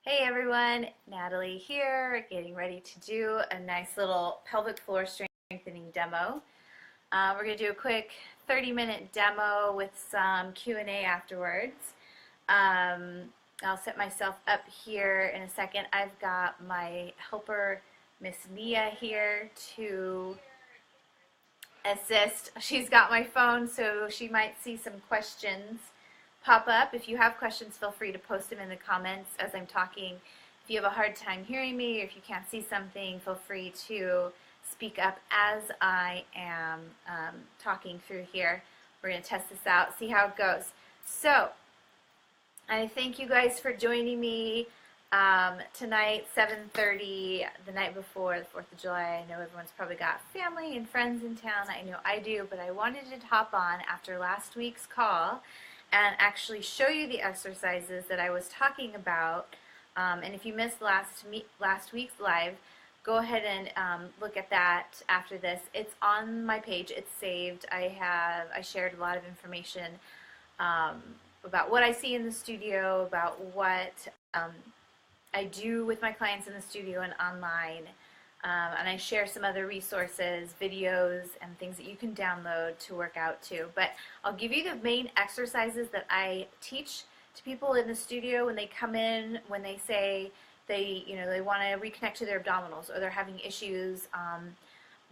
Hey everyone, Natalie here, getting ready to do a nice little pelvic floor strengthening demo. We're going to do a quick 30-minute demo with some Q&A afterwards. I'll set myself up here in a second. I've got my helper, Miss Nia, here to assist. She's got my phone, so she might see some questions pop up. If you have questions, feel free to post them in the comments as I'm talking. If you have a hard time hearing me, or if you can't see something, feel free to speak up as I am talking through here. We're going to test this out, see how it goes. So, I thank you guys for joining me tonight, 7:30, the night before the 4th of July. I know everyone's probably got family and friends in town. I know I do, but I wanted to hop on after last week's call and actually show you the exercises that I was talking about. And if you missed last week's live, go ahead and look at that after this. It's on my page. It's saved. I shared a lot of information about what I see in the studio, about what I do with my clients in the studio and online. And I share some other resources, videos, and things that you can download to work out too. But I'll give you the main exercises that I teach to people in the studio when they come in, when they say they want to reconnect to their abdominals, or they're having issues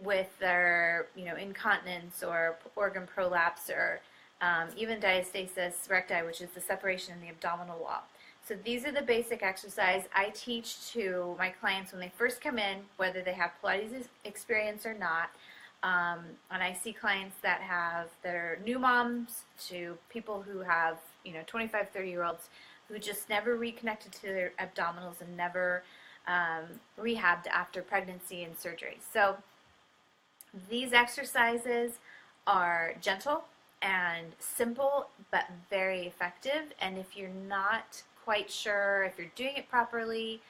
with their incontinence or organ prolapse, or even diastasis recti, which is the separation in the abdominal wall. So these are the basic exercise I teach to my clients when they first come in, whether they have Pilates experience or not. And I see clients that are new moms to people who have 25, 30-year-olds who just never reconnected to their abdominals and never rehabbed after pregnancy and surgery. So these exercises are gentle and simple, but very effective. And if you're not quite sure if you're doing it properly,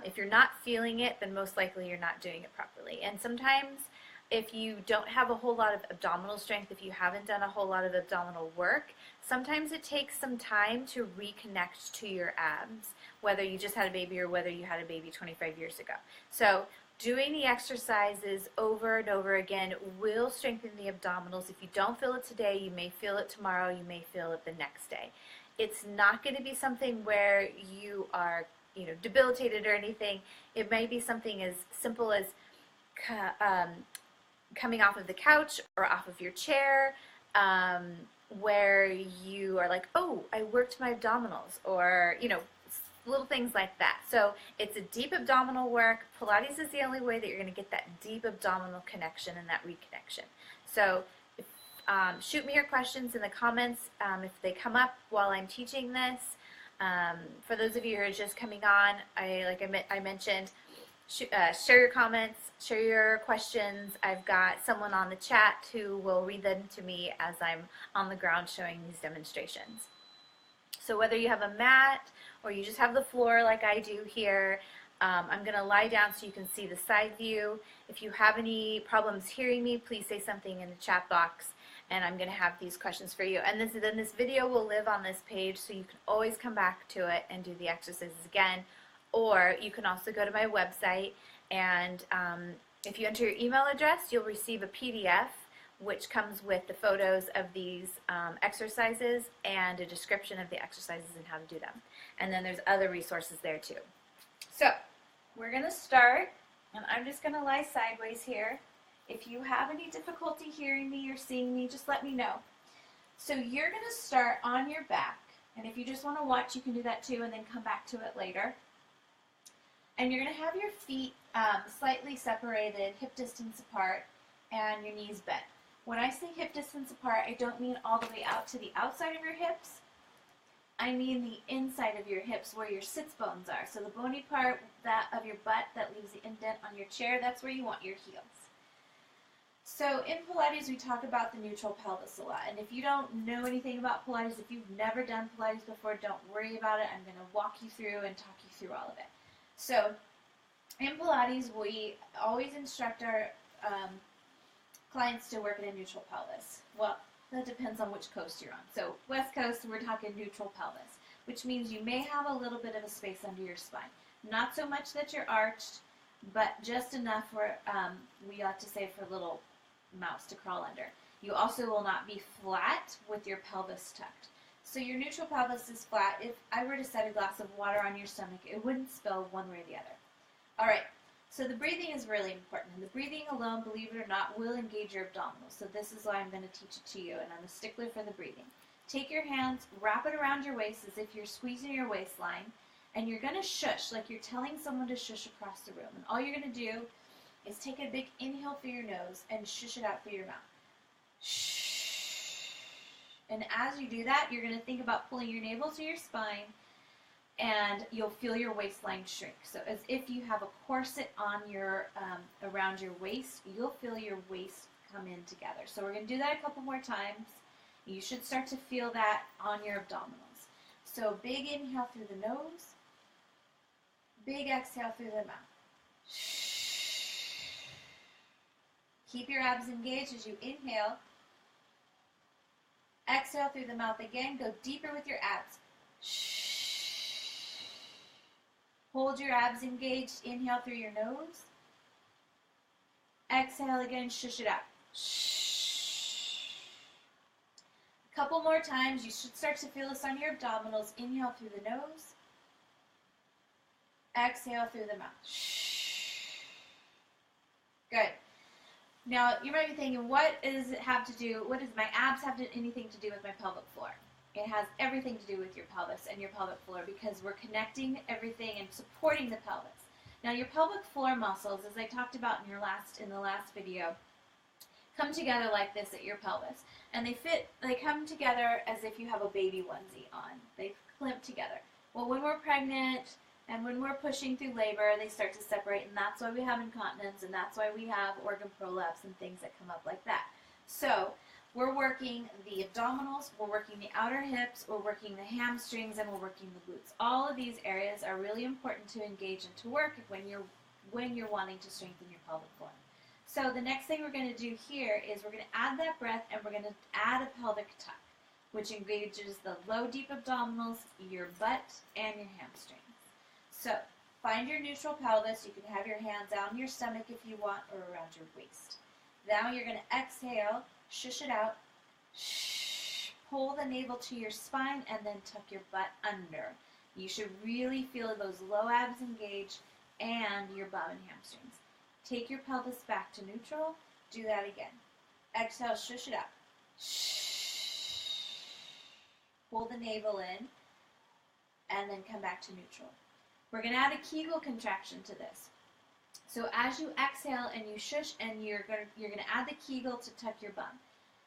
if you're not feeling it, then most likely you're not doing it properly. And sometimes if you don't have a whole lot of abdominal strength, if you haven't done a whole lot of abdominal work, sometimes it takes some time to reconnect to your abs, whether you just had a baby or whether you had a baby 25 years ago. So doing the exercises over and over again will strengthen the abdominals. If you don't feel it today, you may feel it tomorrow, you may feel it the next day. It's not going to be something where you are, debilitated or anything. It may be something as simple as coming off of the couch or off of your chair, where you are like, oh, I worked my abdominals, or, little things like that. So it's a deep abdominal work. Pilates is the only way that you're going to get that deep abdominal connection and that reconnection. So shoot me your questions in the comments if they come up while I'm teaching this. For those of you who are just coming on, I mentioned, share your comments, share your questions. I've got someone on the chat who will read them to me as I'm on the ground showing these demonstrations. So whether you have a mat or you just have the floor like I do here, I'm going to lie down so you can see the side view. If you have any problems hearing me, please say something in the chat box, and I'm going to have these questions for you. And then this video will live on this page, so you can always come back to it and do the exercises again. Or you can also go to my website, and if you enter your email address, you'll receive a PDF which comes with the photos of these exercises and a description of the exercises and how to do them. And then there's other resources there too. So we're going to start, and I'm just going to lie sideways here. If you have any difficulty hearing me or seeing me, just let me know. So you're going to start on your back, and if you just want to watch, you can do that too, and then come back to it later. And you're going to have your feet slightly separated, hip distance apart, and your knees bent. When I say hip distance apart, I don't mean all the way out to the outside of your hips. I mean the inside of your hips where your sits bones are. So the bony part of your butt that leaves the indent on your chair, that's where you want your heels. So in Pilates, we talk about the neutral pelvis a lot. And if you don't know anything about Pilates, if you've never done Pilates before, don't worry about it. I'm going to walk you through and talk you through all of it. So in Pilates, we always instruct our clients to work in a neutral pelvis. Well, that depends on which coast you're on. So West Coast, we're talking neutral pelvis. which means you may have a little bit of a space under your spine. Not so much that you're arched, but just enough where we ought to say for a little mouse to crawl under. You also will not be flat with your pelvis tucked. So your neutral pelvis is flat. If I were to set a glass of water on your stomach, it wouldn't spill one way or the other. All right, so the breathing is really important. And the breathing alone, believe it or not, will engage your abdominals. So this is why I'm going to teach it to you, and I'm a stickler for the breathing. Take your hands, wrap it around your waist as if you're squeezing your waistline, and you're going to shush like you're telling someone to shush across the room. And all you're going to do is take a big inhale through your nose and shush it out through your mouth. Shh. And as you do that, you're going to think about pulling your navel to your spine, and you'll feel your waistline shrink. So as if you have a corset on your around your waist, you'll feel your waist come in together. So we're going to do that a couple more times. You should start to feel that on your abdominals. So big inhale through the nose, big exhale through the mouth. Keep your abs engaged as you inhale. Exhale through the mouth again. Go deeper with your abs. Hold your abs engaged. Inhale through your nose. Exhale again. Shush it out. A couple more times. You should start to feel this on your abdominals. Inhale through the nose. Exhale through the mouth. Good. Now, you might be thinking, what does my abs have anything to do with my pelvic floor? It has everything to do with your pelvis and your pelvic floor, because we're connecting everything and supporting the pelvis. Now, your pelvic floor muscles, as I talked about in the last video, come together like this at your pelvis. And they come together as if you have a baby onesie on. They clamp together. Well, when we're pregnant, and when we're pushing through labor, they start to separate, and that's why we have incontinence, and that's why we have organ prolapse and things that come up like that. So we're working the abdominals, we're working the outer hips, we're working the hamstrings, and we're working the glutes. All of these areas are really important to engage and to work when you're wanting to strengthen your pelvic floor. So the next thing we're going to do here is we're going to add that breath, and we're going to add a pelvic tuck, which engages the low, deep abdominals, your butt, and your hamstrings. So, find your neutral pelvis. You can have your hands on your stomach if you want, or around your waist. Now you're going to exhale, shush it out, pull the navel to your spine, and then tuck your butt under. You should really feel those low abs engage and your bum and hamstrings. Take your pelvis back to neutral. Do that again. Exhale, shush it out. Pull the navel in, and then come back to neutral. We're going to add a Kegel contraction to this. So as you exhale and you shush, and you're going to add the Kegel to tuck your bum.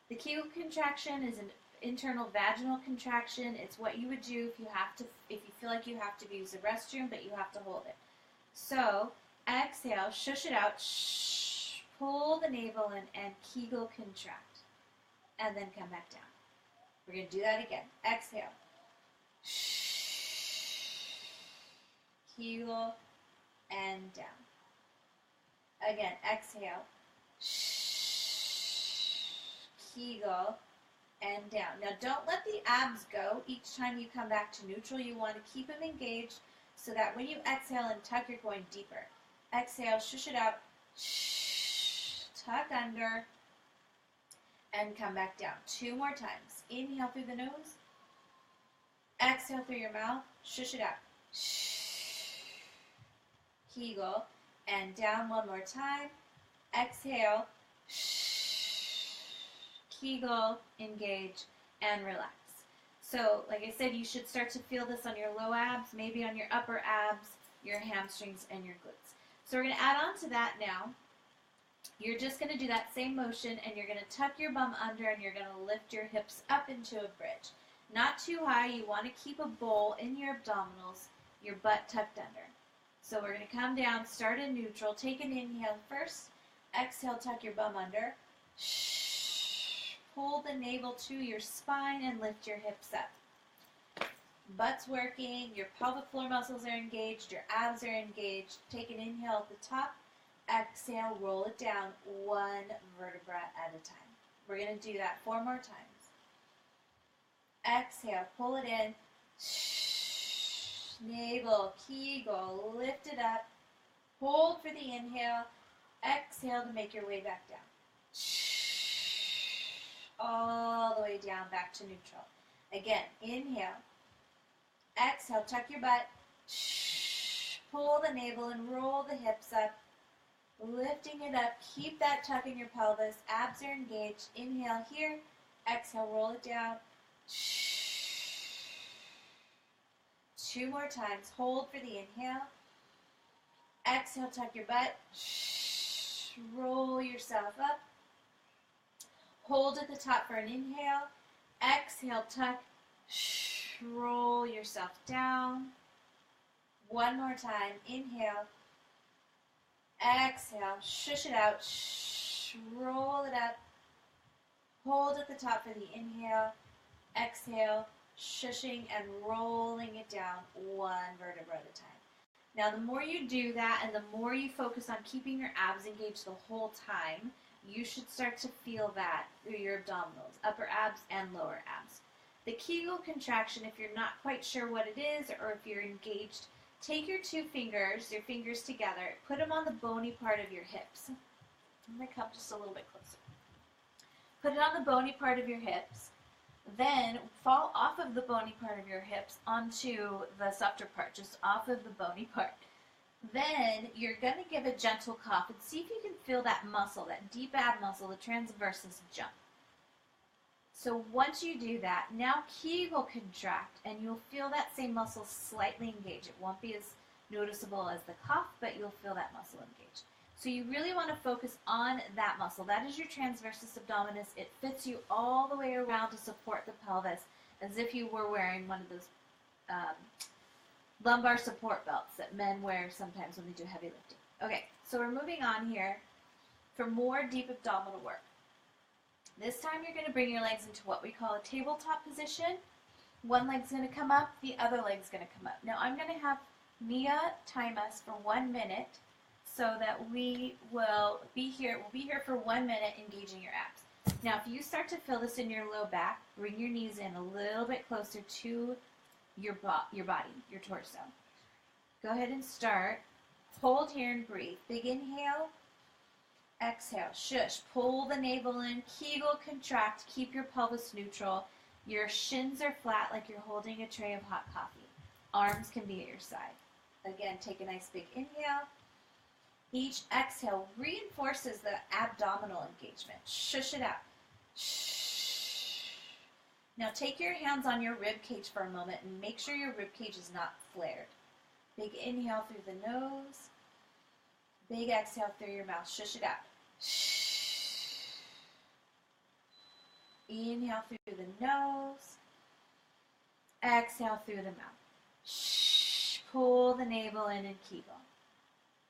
The Kegel contraction is an internal vaginal contraction. It's what you would do if you feel like you have to use the restroom, but you have to hold it. So exhale, shush it out, pull the navel in, and Kegel contract, and then come back down. We're going to do that again. Exhale. Kegel and down. Again, exhale. Kegel and down. Now don't let the abs go each time you come back to neutral. You want to keep them engaged so that when you exhale and tuck, you're going deeper. Exhale, shush it out. Tuck under and come back down. 2 more times. Inhale through the nose. Exhale through your mouth. Shush it out. Kegel and down 1 more time. Exhale. Kegel, engage, and relax. So, like I said, you should start to feel this on your low abs, maybe on your upper abs, your hamstrings, and your glutes. So we're going to add on to that now. You're just going to do that same motion, and you're going to tuck your bum under, and you're going to lift your hips up into a bridge. Not too high. You want to keep a bowl in your abdominals, your butt tucked under. So we're going to come down, start in neutral. Take an inhale first. Exhale, tuck your bum under. Pull the navel to your spine and lift your hips up. Butt's working, your pelvic floor muscles are engaged, your abs are engaged. Take an inhale at the top. Exhale, roll it down 1 vertebra at a time. We're going to do that 4 more times. Exhale, pull it in. navel, Kegel, lift it up, hold for the inhale, exhale to make your way back down. All the way down back to neutral. Again, inhale, exhale, tuck your butt, pull the navel and roll the hips up, lifting it up, keep that tuck in your pelvis, abs are engaged, inhale here, exhale, roll it down. 2 more times, hold for the inhale, exhale, tuck your butt, roll yourself up, hold at the top for an inhale, exhale, tuck, roll yourself down. 1 more time, inhale, exhale, shush it out, roll it up, hold at the top for the inhale, exhale, shushing and rolling it down 1 vertebra at a time. Now the more you do that and the more you focus on keeping your abs engaged the whole time, you should start to feel that through your abdominals, upper abs and lower abs. The Kegel contraction, if you're not quite sure what it is or if you're engaged, take your 2 fingers, your fingers together, put them on the bony part of your hips. I'm going to come just a little bit closer. Put it on the bony part of your hips. Then fall off of the bony part of your hips onto the softer part, just off of the bony part. Then you're going to give a gentle cough and see if you can feel that muscle, that deep ab muscle, the transversus jump. So once you do that, now Kegel contract and you'll feel that same muscle slightly engage. It won't be as noticeable as the cough, but you'll feel that muscle engage. So you really want to focus on that muscle. That is your transversus abdominis. It fits you all the way around to support the pelvis as if you were wearing one of those lumbar support belts that men wear sometimes when they do heavy lifting. Okay, so we're moving on here for more deep abdominal work. This time you're going to bring your legs into what we call a tabletop position. One leg's going to come up, the other leg's going to come up. Now I'm going to have Mia time us for 1 minute so that we will be here. We'll be here for 1 minute engaging your abs. Now if you start to feel this in your low back, bring your knees in a little bit closer to your body, your torso. Go ahead and start. Hold here and breathe. Big inhale. Exhale. Shush. Pull the navel in. Kegel contract. Keep your pelvis neutral. Your shins are flat like you're holding a tray of hot coffee. Arms can be at your side. Again, take a nice big inhale. Each exhale reinforces the abdominal engagement. Shush it out. Shh. Now take your hands on your rib cage for a moment and make sure your rib cage is not flared. Big inhale through the nose. Big exhale through your mouth. Shush it out. Shh. Inhale through the nose. Exhale through the mouth. Shh. Pull the navel in and Kegel.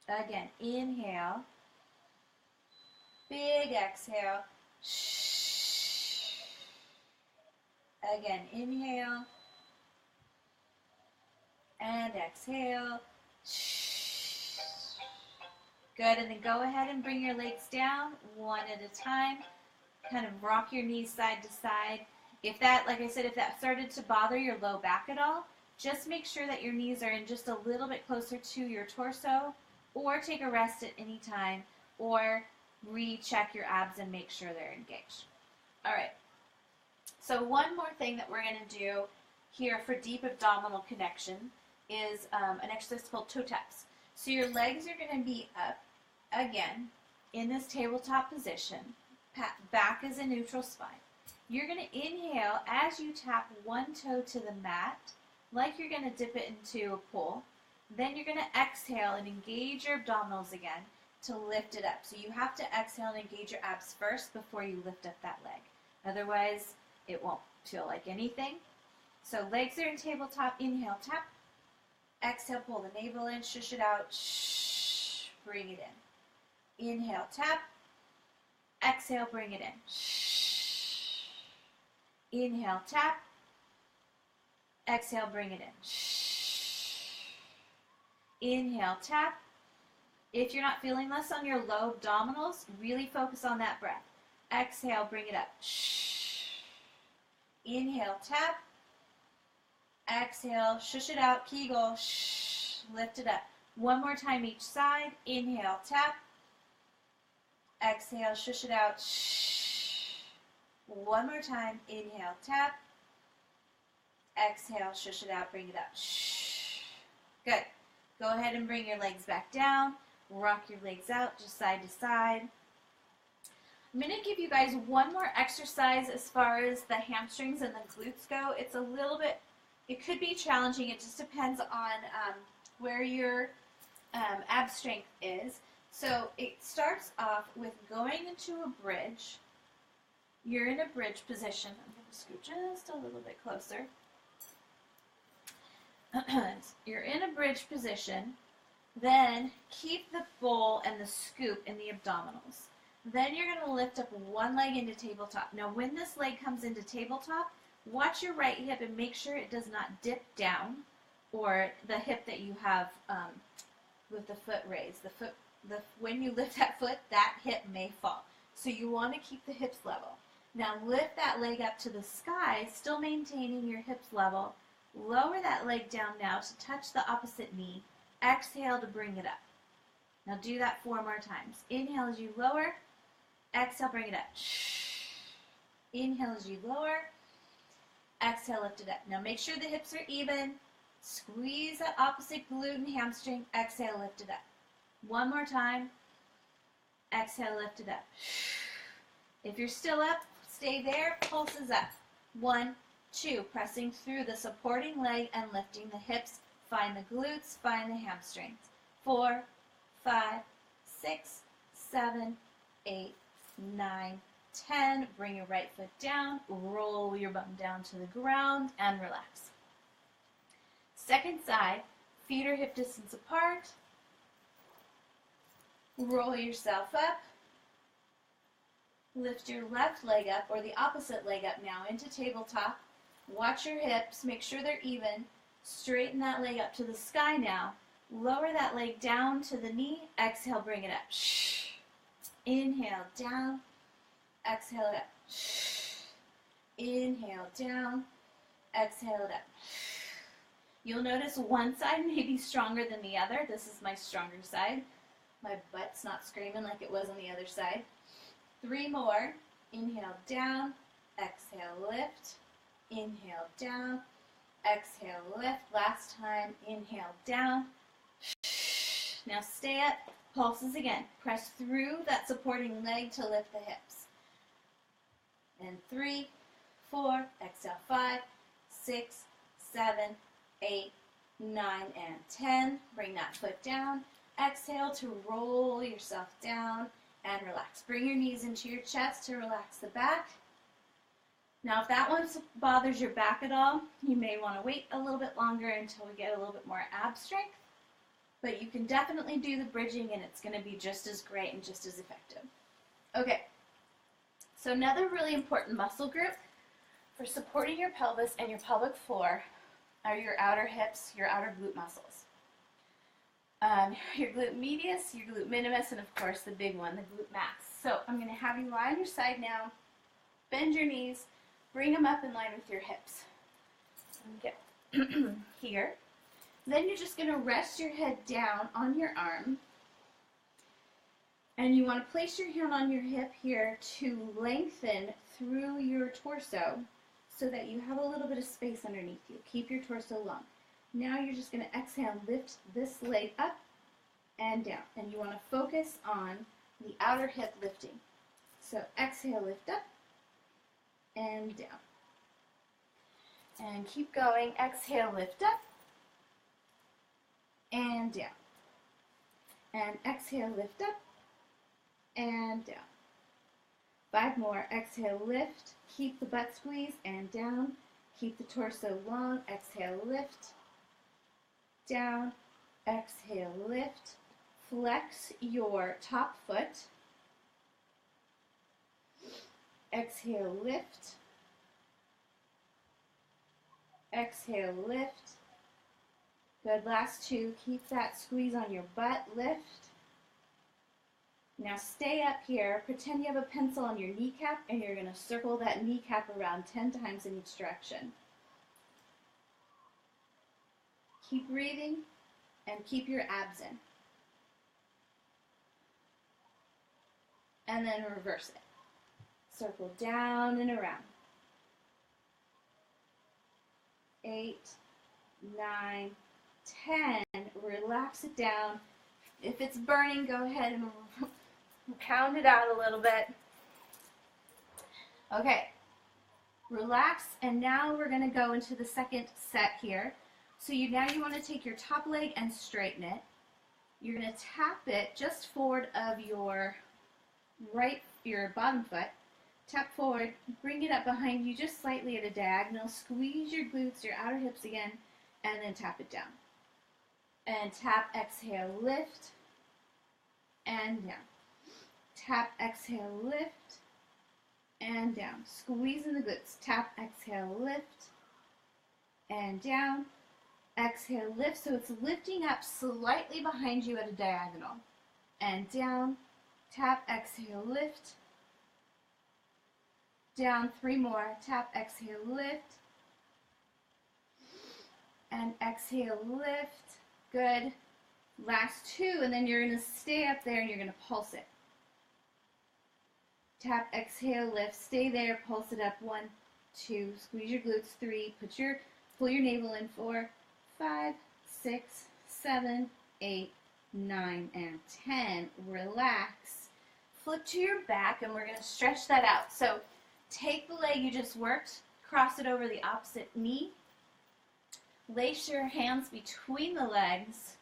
Again, inhale. Big exhale. Shh. Again, inhale. And exhale. Shh. Good, and then go ahead and bring your legs down one at a time. Kind of rock your knees side to side. If that, like I said, if that started to bother your low back at all, just make sure that your knees are in just a little bit closer to your torso, or take a rest at any time, or recheck your abs and make sure they're engaged. All right. So one more thing that we're going to do here for deep abdominal connection is an exercise called toe taps. So your legs are going to be up, again, in this tabletop position. Back is a neutral spine. You're going to inhale as you tap one toe to the mat, like you're going to dip it into a pool. Then you're going to exhale and engage your abdominals again to lift it up. So you have to exhale and engage your abs first before you lift up that leg. Otherwise, it won't feel like anything. So legs are in tabletop. Inhale, tap. Exhale, pull the navel in. Shush it out. Shh. Bring it in. Inhale, tap. Exhale, bring it in. Shh. Inhale, tap. Exhale, bring it in. Shh. Inhale, tap. If you're not feeling this on your low abdominals, really focus on that breath. Exhale, bring it up. Shh. Inhale, tap. Exhale, shush it out, Kegel, shh, lift it up. One more time each side. Inhale, tap. Exhale, shush it out, shh. One more time. Inhale, tap. Exhale, shush it out, bring it up. Shh. Good. Go ahead and bring your legs back down. Rock your legs out, just side to side. I'm going to give you guys one more exercise as far as the hamstrings and the glutes go. It's a little bit, it could be challenging. It just depends on where your ab strength is. So it starts off with going into a bridge. You're in a bridge position. I'm going to scoot just a little bit closer. You're in a bridge position. Then keep the bowl and the scoop in the abdominals. Then you're going to lift up one leg into tabletop. Now when this leg comes into tabletop, watch your right hip and make sure it does not dip down, or the hip that you have with the foot raised. When you lift that foot, that hip may fall. So you want to keep the hips level. Now lift that leg up to the sky, still maintaining your hips level. Lower that leg down now to touch the opposite knee. Exhale to bring it up. Now do that 4 more times. Inhale as you lower. Exhale, bring it up. Inhale as you lower. Exhale, lift it up. Now make sure the hips are even. Squeeze that opposite glute and hamstring. Exhale, lift it up. One more time. Exhale, lift it up. If you're still up, stay there. Pulses up. 1, 2. Pressing through the supporting leg and lifting the hips. Find the glutes, find the hamstrings. 4, 5, 6, 7, 8, 9, 10. Bring your right foot down. Roll your bum down to the ground and relax. Second side, feet are hip distance apart. Roll yourself up. Lift your left leg up, or the opposite leg up now, into tabletop. Watch your hips, make sure they're even. Straighten that leg up to the sky now. Lower that leg down to the knee. Exhale, bring it up. Inhale, down. Exhale it up. Inhale, down. Exhale it up. You'll notice one side may be stronger than the other. This is my stronger side. My butt's not screaming like it was on the other side. 3 more. Inhale, down. Exhale, lift. Inhale, down. Exhale, lift. Last time. Inhale, down. Now stay up. Pulses again. Press through that supporting leg to lift the hips. And 3, 4. Exhale, 5, 6, 7, 8, 9, and 10. Bring that foot down. Exhale to roll yourself down and relax. Bring your knees into your chest to relax the back. Now if that one bothers your back at all, you may want to wait a little bit longer until we get a little bit more ab strength. But you can definitely do the bridging and it's going to be just as great and just as effective. Okay, so another really important muscle group for supporting your pelvis and your pelvic floor are your outer hips, your outer glute muscles. Your glute medius, your glute minimus, and of course the big one, the glute max. So I'm going to have you lie on your side now, bend your knees, bring them up in line with your hips. Get here. Then you're just going to rest your head down on your arm, and you want to place your hand on your hip here to lengthen through your torso so that you have a little bit of space underneath you. Keep your torso long. Now you're just going to exhale, lift this leg up and down. And you want to focus on the outer hip lifting. So exhale, lift up and down. And keep going. Exhale, lift up and down. And exhale, lift up and down. 5 more. Exhale, lift. Keep the butt squeeze and down. Keep the torso long. Exhale, lift. Down, exhale, lift, flex your top foot, exhale, lift, exhale, lift. Good, last 2, keep that squeeze on your butt, lift. Now stay up here, pretend you have a pencil on your kneecap and you're going to circle that kneecap around 10 times in each direction. Keep breathing and keep your abs in. And then reverse it. Circle down and around. 8, 9, 10. Relax it down. If it's burning, go ahead and pound it out a little bit. Okay. Relax, and now we're going to go into the second set here. So now you want to take your top leg and straighten it. You're going to tap it just forward of your bottom foot. Tap forward, bring it up behind you just slightly at a diagonal. Squeeze your glutes, your outer hips again, and then tap it down. And tap, exhale, lift, and down. Tap, exhale, lift, and down. Squeeze in the glutes. Tap, exhale, lift, and down. Exhale, lift. So it's lifting up slightly behind you at a diagonal. And down. Tap, exhale, lift. Down. 3 more. Tap, exhale, lift. And exhale, lift. Good. Last 2, and then you're going to stay up there and you're going to pulse it. Tap, exhale, lift. Stay there. Pulse it up. 1, 2. Squeeze your glutes. 3. Pull your navel in. 4, 5, 6, 7, 8, 9, and 10. Relax. Flip to your back, and we're going to stretch that out. So take the leg you just worked, cross it over the opposite knee, lace your hands between the legs,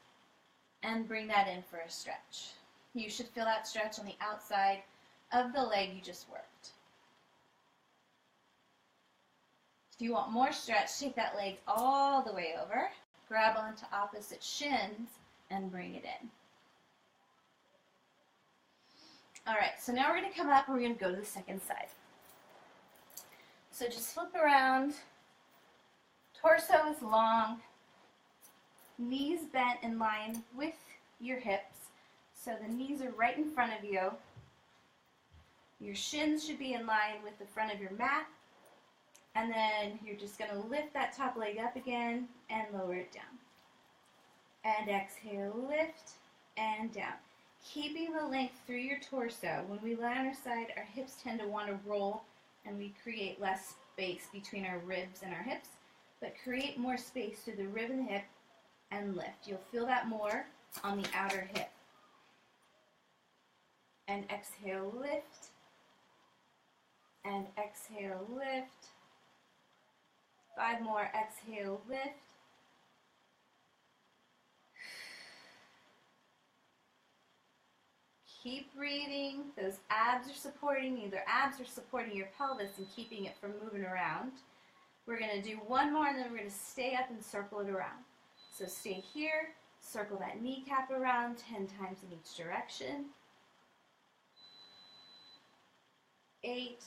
and bring that in for a stretch. You should feel that stretch on the outside of the leg you just worked. If you want more stretch, take that leg all the way over, grab onto opposite shins, and bring it in. Alright, so now we're going to come up and we're going to go to the second side. So just flip around, torso is long, knees bent in line with your hips, so the knees are right in front of you. Your shins should be in line with the front of your mat, and then you're just going to lift that top leg up again and lower it down. And exhale, lift, and down. Keeping the length through your torso. When we lie on our side, our hips tend to want to roll, and we create less space between our ribs and our hips, but create more space through the rib and the hip, and lift. You'll feel that more on the outer hip. And exhale, lift, and exhale, lift. 5 more, exhale, lift. Keep breathing. Those abs are supporting you. Either abs are supporting your pelvis and keeping it from moving around. We're going to do 1 more, and then we're going to stay up and circle it around. So stay here, circle that kneecap around 10 times in each direction. 8,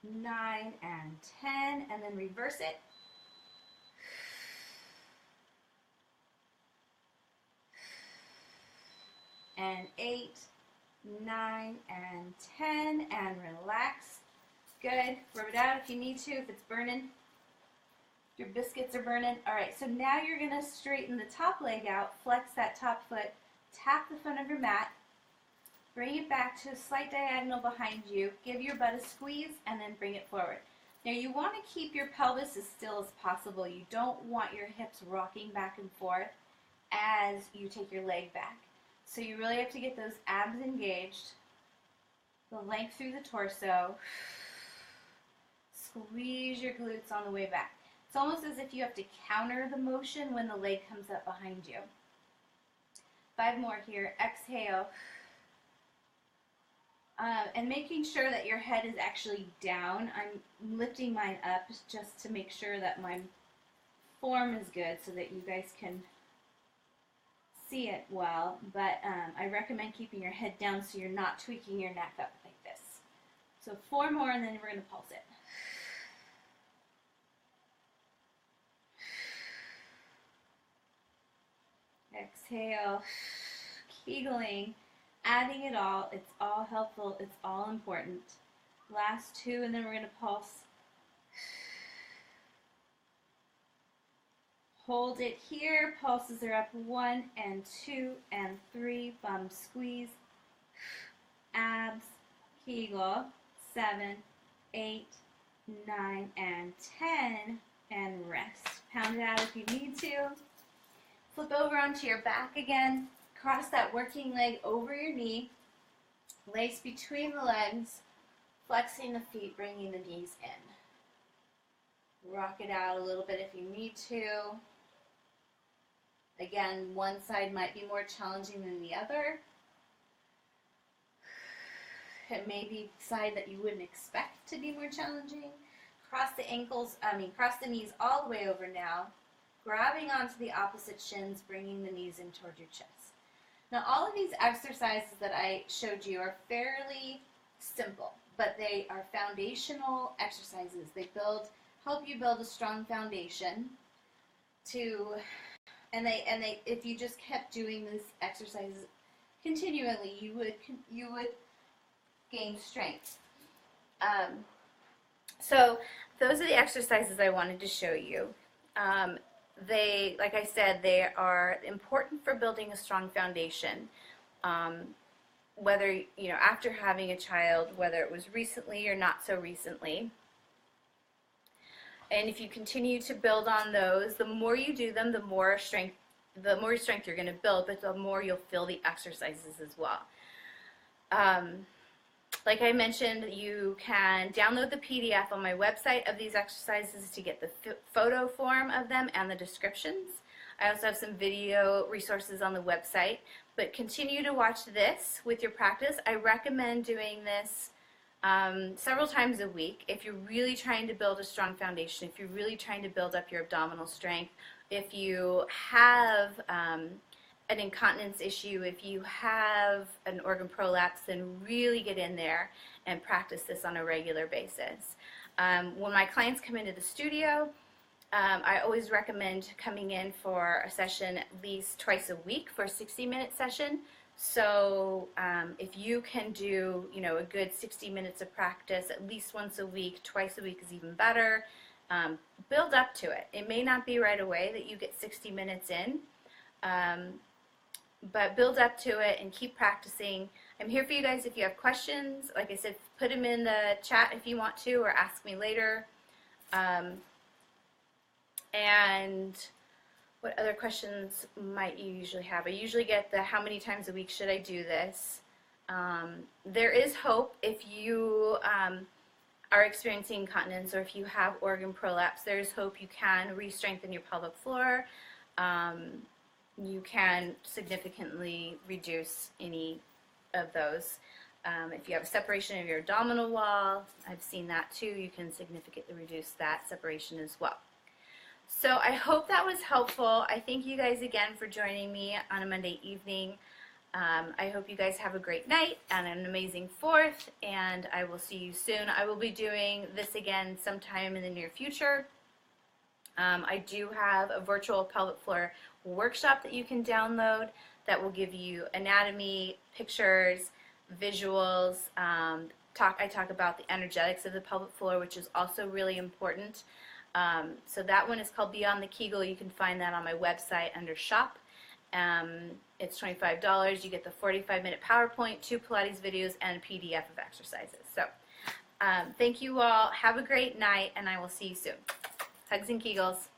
9, and 10, and then reverse it. And 8, 9, and 10, and relax. Good. Rub it out if you need to, if it's burning. If your biscuits are burning. All right, so now you're going to straighten the top leg out, flex that top foot, tap the front of your mat, bring it back to a slight diagonal behind you, give your butt a squeeze, and then bring it forward. Now you want to keep your pelvis as still as possible. You don't want your hips rocking back and forth as you take your leg back. So you really have to get those abs engaged, the length through the torso, squeeze your glutes on the way back. It's almost as if you have to counter the motion when the leg comes up behind you. 5 more here. Exhale. And making sure that your head is actually down. I'm lifting mine up just to make sure that my form is good so that you guys can see it well. But I recommend keeping your head down so you're not tweaking your neck up like this. So 4 more, and then we're going to pulse it. Exhale, Kegling, adding it all. It's all helpful. It's all important. Last 2, and then we're going to pulse. Hold it here. Pulses are up 1 and 2 and 3. Bum squeeze. Abs. Kegel. 7, 8, 9, and 10. And rest. Pound it out if you need to. Flip over onto your back again. Cross that working leg over your knee. Legs between the legs. Flexing the feet, bringing the knees in. Rock it out a little bit if you need to. Again, one side might be more challenging than the other. It may be a side that you wouldn't expect to be more challenging. Cross the knees all the way over now. Grabbing onto the opposite shins, bringing the knees in toward your chest. Now, all of these exercises that I showed you are fairly simple, but they are foundational exercises. They help you build a strong foundation if you just kept doing these exercises continually, you would gain strength. So those are the exercises I wanted to show you. Like I said, they are important for building a strong foundation. Whether, after having a child, whether it was recently or not so recently. And if you continue to build on those, the more you do them, the more strength you're going to build, but the more you'll feel the exercises as well. Like I mentioned, you can download the PDF on my website of these exercises to get the photo form of them and the descriptions. I also have some video resources on the website, but continue to watch this with your practice. I recommend doing this several times a week if you're really trying to build a strong foundation, if you're really trying to build up your abdominal strength, if you have an incontinence issue, if you have an organ prolapse, then really get in there and practice this on a regular basis. When my clients come into the studio, I always recommend coming in for a session at least twice a week for a 60-minute session. So if you can do, a good 60 minutes of practice at least once a week, twice a week is even better. Build up to it. It may not be right away that you get 60 minutes in, but build up to it and keep practicing. I'm here for you guys if you have questions. Like I said, put them in the chat if you want to, or ask me later. And what other questions might you usually have? I usually get the how many times a week should I do this? There is hope if you are experiencing incontinence or if you have organ prolapse. There is hope you can re-strengthen your pelvic floor. You can significantly reduce any of those. If you have a separation of your abdominal wall, I've seen that too. You can significantly reduce that separation as well. So I hope that was helpful. I thank you guys again for joining me on a Monday evening. I hope you guys have a great night and an amazing 4th, and I will see you soon. I will be doing this again sometime in the near future. I do have a virtual pelvic floor workshop that you can download that will give you anatomy, pictures, visuals. I talk about the energetics of the pelvic floor, which is also really important. So that one is called Beyond the Kegel. You can find that on my website under Shop. It's $25. You get the 45-minute PowerPoint, 2 Pilates videos, and a PDF of exercises. So thank you all. Have a great night, and I will see you soon. Hugs and Kegels.